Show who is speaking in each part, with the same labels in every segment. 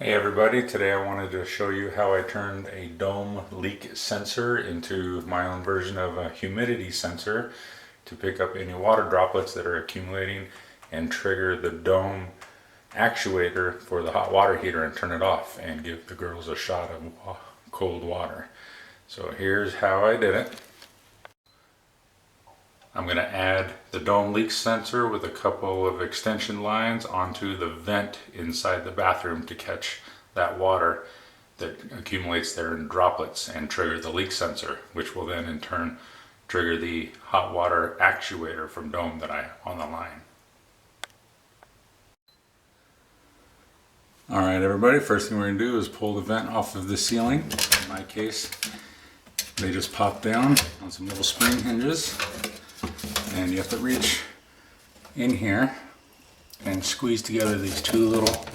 Speaker 1: Hey everybody, today I wanted to show you how I turned a dome leak sensor into my own version of a humidity sensor to pick up any water droplets that are accumulating and trigger the dome actuator for the hot water heater and turn it off and give the girls a shot of cold water. So here's how I did it. I'm going to add the dome leak sensor with a couple of extension lines onto the vent inside the bathroom to catch that water that accumulates there in droplets and trigger the leak sensor, which will then in turn trigger the hot water actuator from dome that I have on the line. Alright everybody, first thing we're going to do is pull the vent off of the ceiling. In my case, they just pop down on some little spring hinges. And you have to reach in here and squeeze together these two little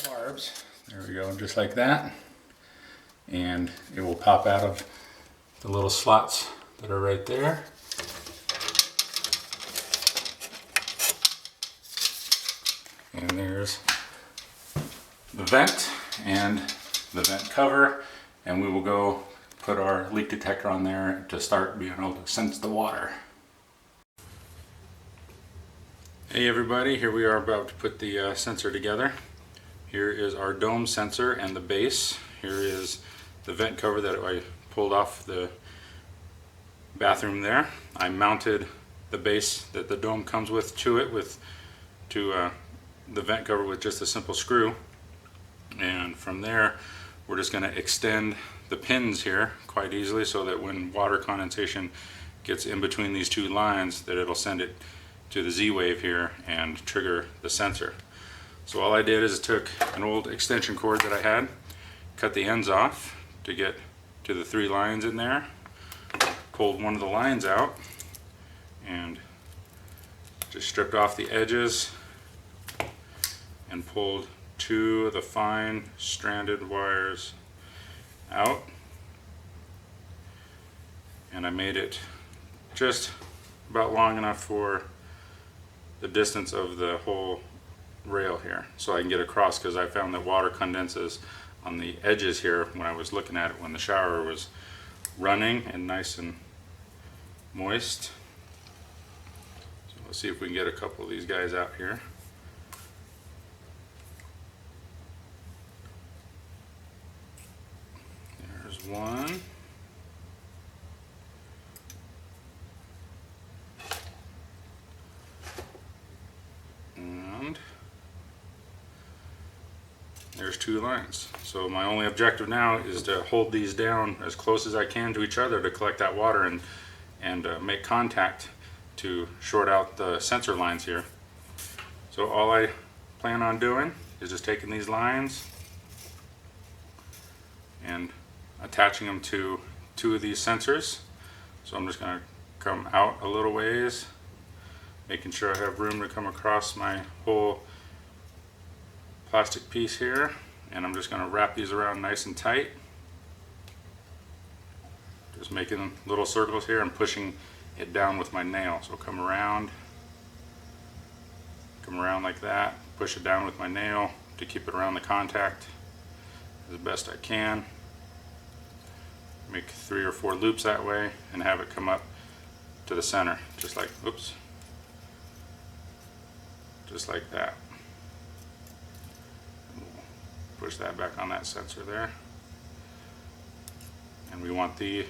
Speaker 1: barbs. There we go, just like that. And it will pop out of the little slots that are right there. And there's the vent and the vent cover. And we will go put our leak detector on there to start being able to sense the water. Hey everybody, here we are about to put the sensor together. Here is our dome sensor and the base. Here is the vent cover that I pulled off the bathroom there. I mounted the base that the dome comes with to it to the vent cover with just a simple screw. And from there we're just going to extend the pins here quite easily so that when water condensation gets in between these two lines that it'll send it to the Z-wave here and trigger the sensor. So all I did is took an old extension cord that I had, cut the ends off to get to the three lines in there, pulled one of the lines out and just stripped off the edges and pulled two of the fine stranded wires out, and I made it just about long enough for the distance of the whole rail here so I can get across, because I found that water condenses on the edges here when I was looking at it when the shower was running and nice and moist. So let's see if we can get a couple of these guys out here. One. And there's two lines. So my only objective now is to hold these down as close as I can to each other to collect that water and make contact to short out the sensor lines here. So all I plan on doing is just taking these lines and attaching them to two of these sensors. So I'm just going to come out a little ways, making sure I have room to come across my whole plastic piece here, and I'm just going to wrap these around nice and tight, just making little circles here and pushing it down with my nail. So come around like that, push it down with my nail to keep it around the contact as best I can. Make 3 or 4 loops that way and have it come up to the center, just like, oops, just like that. Push that back on that sensor there. And we want the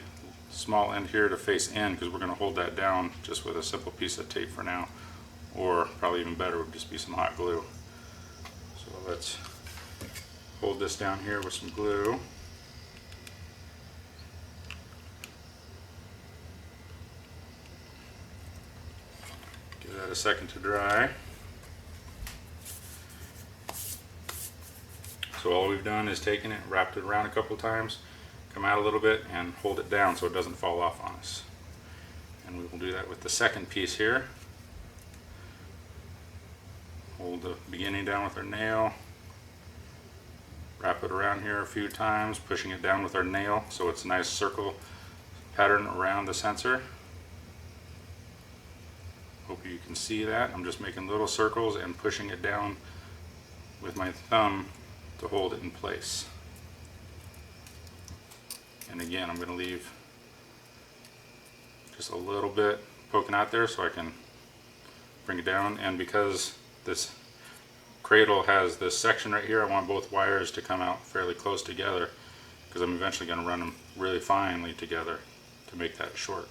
Speaker 1: small end here to face in, because we're going to hold that down just with a simple piece of tape for now, or probably even better would just be some hot glue. So let's hold this down here with some glue. Give that a second to dry. So all we've done is taken it, wrapped it around a couple times, come out a little bit and hold it down so it doesn't fall off on us. And we will do that with the second piece here. Hold the beginning down with our nail, wrap it around here a few times, pushing it down with our nail so it's a nice circle pattern around the sensor. Hope you can see that. I'm just making little circles and pushing it down with my thumb to hold it in place. And again, I'm going to leave just a little bit poking out there so I can bring it down. And because this cradle has this section right here, I want both wires to come out fairly close together, because I'm eventually going to run them really finely together to make that short.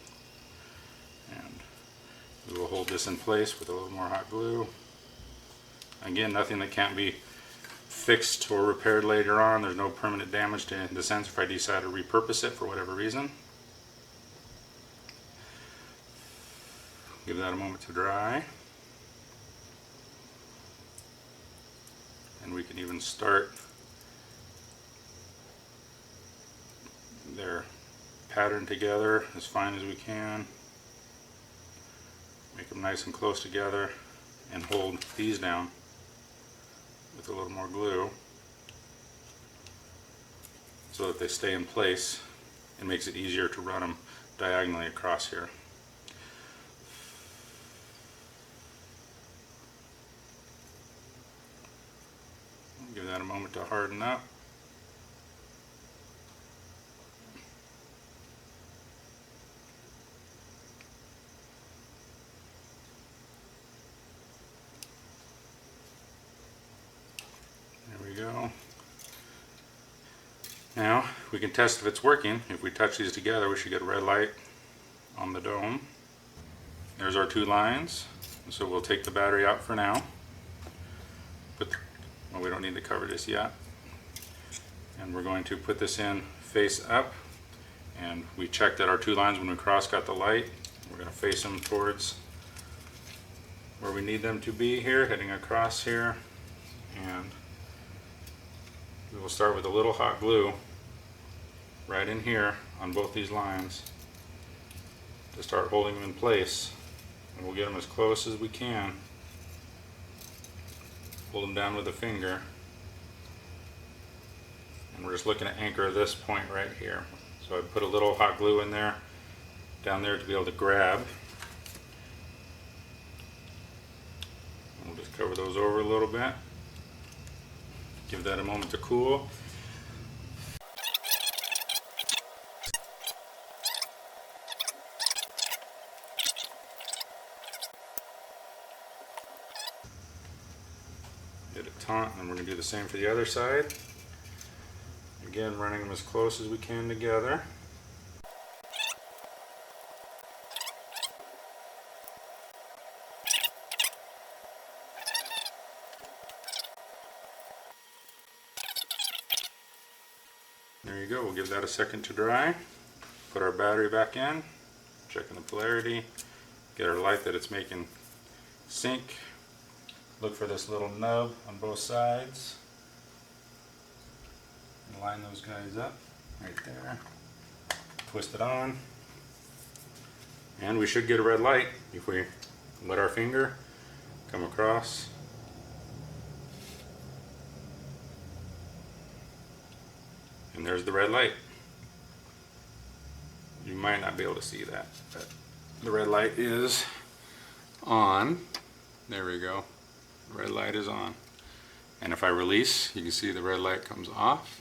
Speaker 1: And we will hold this in place with a little more hot glue. Again, nothing that can't be fixed or repaired later on. There's no permanent damage to the sensor if I decide to repurpose it for whatever reason. Give that a moment to dry. And we can even start their pattern together as fine as we can. Make them nice and close together and hold these down with a little more glue so that they stay in place. It makes it easier to run them diagonally across here. Give that a moment to harden up. There we go. Now we can test if it's working. If we touch these together, we should get a red light on the dome. There's our two lines. So we'll take the battery out for now. Well, we don't need to cover this yet. And we're going to put this in face up. And we checked that our two lines when we cross got the light. We're going to face them towards where we need them to be here, heading across here. And we will start with a little hot glue right in here on both these lines to start holding them in place. And we'll get them as close as we can. Hold them down with a finger. And we're just looking to anchor this point right here. So I put a little hot glue in there, down there to be able to grab. And we'll just cover those over a little bit. Give that a moment to cool. Get it taut, and we're going to do the same for the other side. Again, running them as close as we can together. There you go. We'll give that a second to dry. Put our battery back in, checking the polarity, get our light that it's making sync. Look for this little nub on both sides and line those guys up right there. Twist it on, and we should get a red light if we let our finger come across. And there's the red light. You might not be able to see that, but the red light is on. There we go. The red light is on. And if I release, you can see the red light comes off,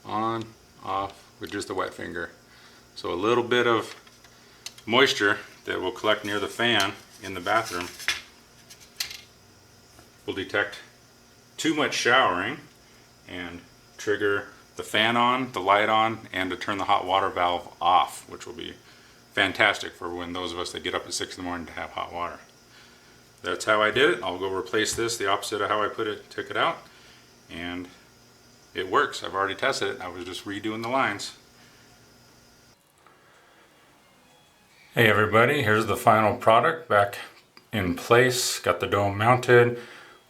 Speaker 1: on, off with just a wet finger. So a little bit of moisture that will collect near the fan in the bathroom will detect too much showering and trigger the fan on, the light on, and to turn the hot water valve off, which will be fantastic for when those of us that get up at 6 in the morning to have hot water. That's how I did it. I'll go replace this the opposite of how I took it out, and it works. I've already tested it. I was just redoing the lines. Hey everybody, here's the final product back in place. Got the dome mounted,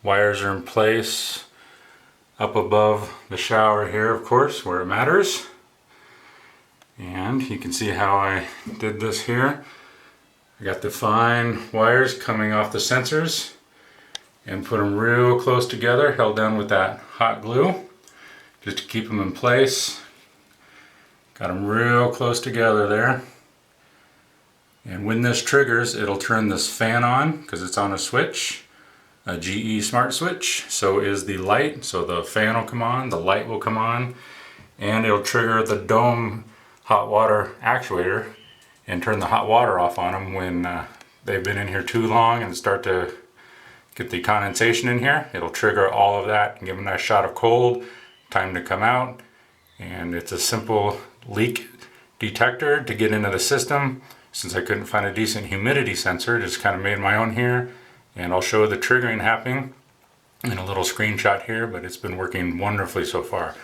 Speaker 1: wires are in place, up above the shower here, of course, where it matters. And you can see how I did this here. I got the fine wires coming off the sensors and put them real close together, held down with that hot glue just to keep them in place. Got them real close together there. And when this triggers, it'll turn this fan on because it's on a switch. a GE smart switch. So is the light. So the fan will come on, the light will come on, and it'll trigger the dome hot water actuator and turn the hot water off on them when they've been in here too long and start to get the condensation in here. It'll trigger all of that and give them a nice shot of cold, time to come out. And it's a simple leak detector to get into the system. Since I couldn't find a decent humidity sensor, just kind of made my own here. And I'll show the triggering happening in a little screenshot here, but it's been working wonderfully so far.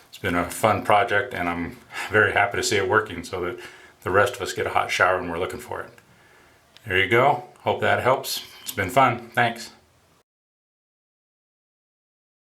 Speaker 1: It's been a fun project, and I'm very happy to see it working so that the rest of us get a hot shower when we're looking for it. There you go. Hope that helps. It's been fun. Thanks.